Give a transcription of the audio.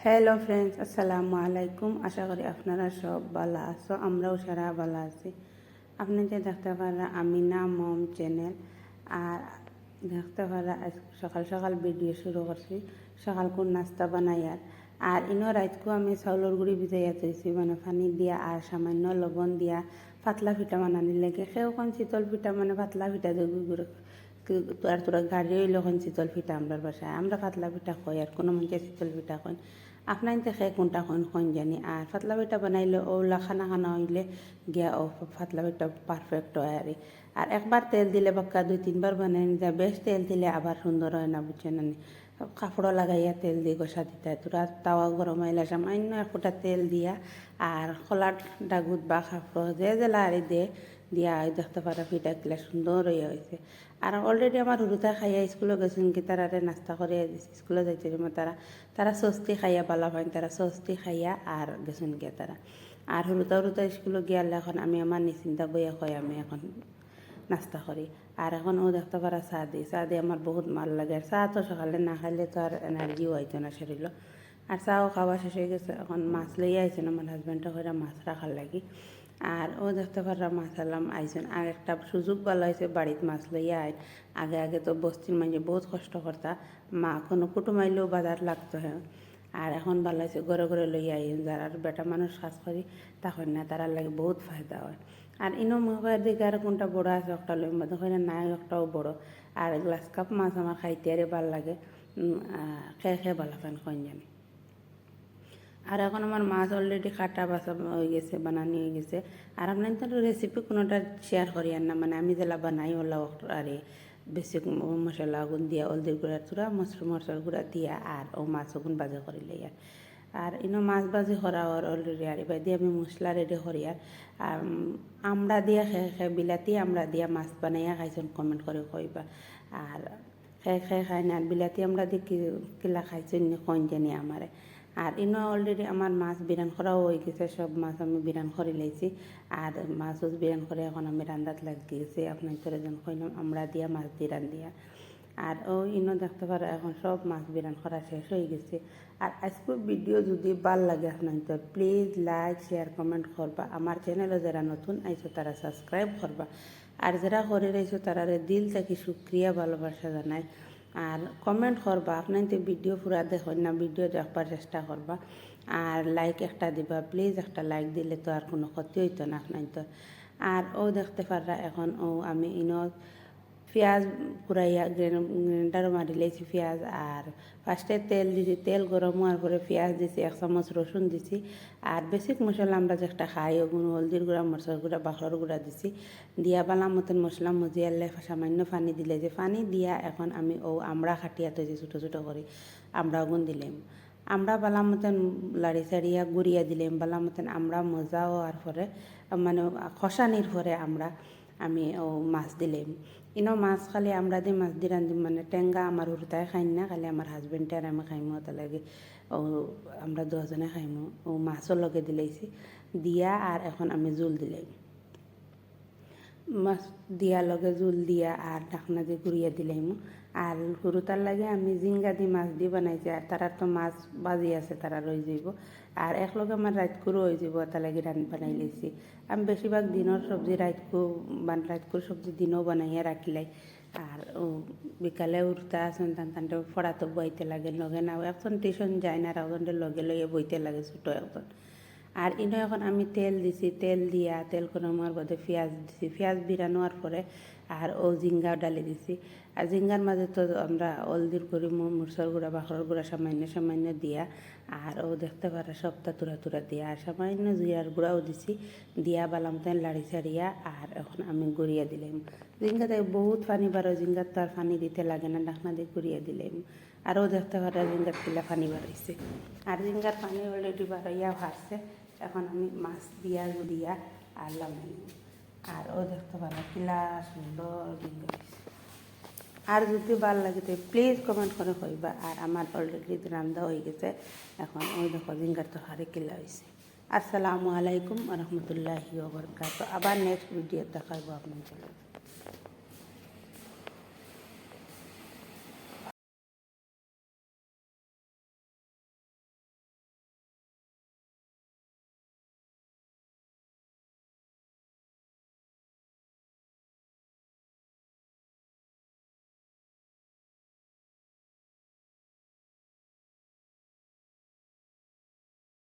Hello friends, আসসালামু আলাইকুম। আশা করি আপনারা সব ভালো আছো, আমরাও সারা ভালো আছি। আপনি যে দেখতে পারা আমিনা মম চ্যানেল, আর দেখতে পারা সকাল সকাল ভিডিও শুরু করছি। সকাল কোন নাস্তা বানাইয়ার আর ইনো রাইতকু আমি চাউলের গুঁড়ি ভিজাইয়া থইছি, মানে পানি দিয়া আর সামান্য লবণ দিয়া পাতলা পিঠা বানানির লাগে। সেও কোন শীতল পিঠা মানে পাতলা পিঠা গুঁড়ো আর তোরা গাড়ি হইল এখন শীতল পিঠা আমরা বাসায় আমরা পাতলা পিঠা কই, আর কোনো মানুষে শীতল পিঠা কইন। আপনার খে কোনটা কইন জানি। আর পাতলা পিঠা বানাইলে ওলা খানা খানা হইলে গিয়া ও পাতলা পিঠা পারফেক্ট হয়। আর একবার তেল দিলে বাক্কা 2-3 বার বানাই যায়। বেশ তেল দিলে আবার সুন্দর হয় না, বুঝছেন না? কাপড় লাগাইয়া তেল দিয়ে গোসা দিতে হয়। তোরা তাওয়া গরম হইলে সামান্য এক ফোঁটা তেল দিয়া আর খোলার ডাগুত বা কাপড় যে লাড়ি দিয়া দেখতে পারা পিঠা গিলা সুন্দর হইয়া হয়েছে। আর অলরেডি আমার হুরুতা খাইয়া স্কুলে গেছেন কি, তারারে নাস্তা করিয়া দিছি। স্কুলে যাইতে তারা সস্তি খাইয়া পালা পাইন, তারা সস্তি খাইয়া আর গেছেন গিয়া তারা। আর হুরুতা স্কুলে গিয়ালে এখন আমি আমার নিশ্চিন্তা বইয়া কই আমি এখন নাস্তা করি। আর এখন ও দেখতে পারা চা দিয়ে আমার বহুত ভাল লাগে। আর চা তো সকালে না খাইলে তো আর এনার্জিও হইতো না শরীরে। আর চাও খাওয়া শেষ হয়ে গেছে। এখন মাছ লইয়া আইছেন আমার হাজব্যান্ডটা করে মাছ রাখার লাগি। আর ও দেখতে পারা মাছ আলাম আইছেন। আর একটা সুযোগ ভালো হয়েছে, বাড়িতে মাছ লইয়া আইন। আগে তো বস্তির মাঝে বহুত কষ্ট করতা, মা কোনো কুটুম আইলেও বাজার লাগতো। হ্যাঁ, আর এখন ভালো হয়েছে ঘরে লইয়া আইন। যারা বেটা মানুষ কাজ করি তখন না, তারার লাগে বহুত ফায়দা হয়। আর ইনো মুখের দিকে আর কোনটা বড় আছে একটা লইম, তখন না একটাও বড়। আর গ্লাস কাপ মাছ আমার খাইতে আরে ভাল লাগে। খেয়ে ভালো পান কইন জানি। আর এখন আমার মাছ অলরেডি কাটা বাসা হয়ে গেছে, বানানি হয়ে গেছে। আর আপনার তো রেসিপি কোনোটা শেয়ার করি আর না, মানে আমি যেলা বানাই ওলা আরে বেশি মশলা গুণ দিয়া হলদির গুঁড়া চূড়া মশলার গুঁড়া দিয়া আর ও মাছ ওগুন বাজে করি লই। আর ইনো মাছ বাজি করা আর অলরেডি আর এবার দিয়ে আমি মশলা রেডি করি। আর আমরা দিয়া খেয়ে বিলাতি আমরা দিয়া মাছ বানাইয়া খাইছেন কমেন্ট করে কইবা। আর খেয়ে খাই না, আর বিলাতি আমরা দিয়ে কিলা খাইছেন কইন জানি আমারে। আর ইনো অলরেডি আমার মাছ বিরান করাও হয়ে গেছে, সব মাছ আমি বিরান করে লাইছি। আর মাছ বিরান করে এখন আমি রান্দাত লাগিয়েছি। আপনার তোরা যেন কইলাম আমরা দিয়া মাছ দিয়ে রান্ধিয়া। আর ও ইনো দেখতে পারো এখন সব মাছ বিরান করা শেষ হয়ে গেছে। আর আজকের ভিডিও যদি ভাল লাগে আপনার তো প্লিজ লাইক শেয়ার কমেন্ট করবা। আমার চ্যানেলে যারা নতুন আইছো তারা সাবস্ক্রাইব করবা। আর যারা করে রয়েছো তারা দিল থেকে শুক্রিয়া ভালোবাসা জানাই। আর কমেন্ট করবা। আপনার তো ভিডিও পুরা দেখুন না, ভিডিও দেখবার চেষ্টা করবা। আর লাইক একটা দিবা প্লিজ। একটা লাইক দিলে তো আর কোনো ক্ষতি হইতো না আপনার তো। আর ও দেখতে পাররা এখন ও আমি ইনো পেঁয়াজ পুরাইয়া গ্রাইন্ডারও মারি লাইছি পেঁয়াজ। আর ফার্স্টে তেল দিছি, তেল গরম হওয়ার পরে পেঁয়াজ দিছি, 1 চামচ রসুন দিছি। আর বেসিক মশলা আমরা যে একটা খাই ওগুলো হলদির গুঁড়া মরচার গুঁড়া বাখর গুঁড়া দিছি। দিয়া বালা মতন মশলা মজিয়ালে সামান্য পানি দিলে যে পানি দিয়া এখন আমি ও আমরা খাটিয়া তৈরি ছোটো ছোটো করে আমরা ওগুন দিলাম। আমরা বালা মতন লাড়ি চাড়িয়া গুড়িয়া দিলাম বালা মতন। আমরা মজা হওয়ার পরে মানে খসানির পরে আমি ও মাছ দিলাম। ইনো মাছ খালি আমরা দিয়ে মাছ দিয়ে রান্ধি, মানে টেঙ্গা আমার হুরতায় খাইন না, খালি আমার হাজবেন্ডে আর আমি খাইমো। তার লাগে ও আমরা 2জনে খাইমো। ও মাছও লগে দিলাইছি দিয়া। আর এখন আমি জোল দিলাম মাছ দিয়া লগে জোল দিয়া আর ঢাকনা দিয়ে ঘুরিয়ে দিলাম। আর হুরুতার লাগে আমি জিঙ্গা দিয়ে মাছ দিয়ে বানাইছি। আর তারা তো মাছ বাজি আছে, তারা রয়ে যাইব। আর একলগে আমার রাতকুরও হয়ে যাব, তার লাগে বানাই লাইছি। আমি বেশিরভাগ দিনের সবজি রাতকুর সবজি দিনও বানাইয়া রাখিলাই। আর ও বিকালে উঠতে আসেন টানতে পড়াতে বইতে লাগে লগে না, এখন টিউশন যায় না, এখন লগে লগে বইতে লাগে ছোটো এখন। আর ইনো এখন আমি তেল দিছি, তেল দিয়া তেল গরম হওয়ার বাদে পেঁয়াজ দিছি, পেঁয়াজ বিরানোর পরে আর ও জিঙ্গা ডালি দিছি। আর জিঙ্গার মাঝে তো আমরা হলদির গুঁড়ি মরচার গুঁড়া বাখরের গুঁড়া সামান্য দিয়া আর ও দেখতে পারা সবটা তুরা দিয়া আর সামান্য জিরার গুঁড়াও দিছি দিয়া বালাম তেল লাড়ি ছাড়িয়া। আর এখন আমি গুঁড়িয়ে দিলাম জিঙ্গাতে বহুত পানি বারো, জিঙ্গার তো আর পানি দিতে লাগে না, ঢাকনা দিয়ে গুঁড়িয়ে দিলাম। আরও দেখতে পারা জিঙ্গার কিলা পানি বাড়াইছে। আর জিঙ্গার পানি অলরেডি বাড়াইয়া ভাসছে। এখন আমি মাছ দিয়া গুড়িয়া আর লাগাই। আর ও দেখতে পারা কিলা সুন্দর জিঙ্গা হয়েছে। আর যদি ভাল লাগে তো প্লিজ কমেন্ট করে কইবা। আর আমার অলরেডি রান্না হয়ে গেছে। এখন ওই দেখো জিঙ্গার তরকারি কিলা হয়েছে। আসসালামু আলাইকুম রহমতুল্লাহি ওয়া বারাকাতুহু। আবার নেক্সট ভিডিও দেখাবো আপনাদের।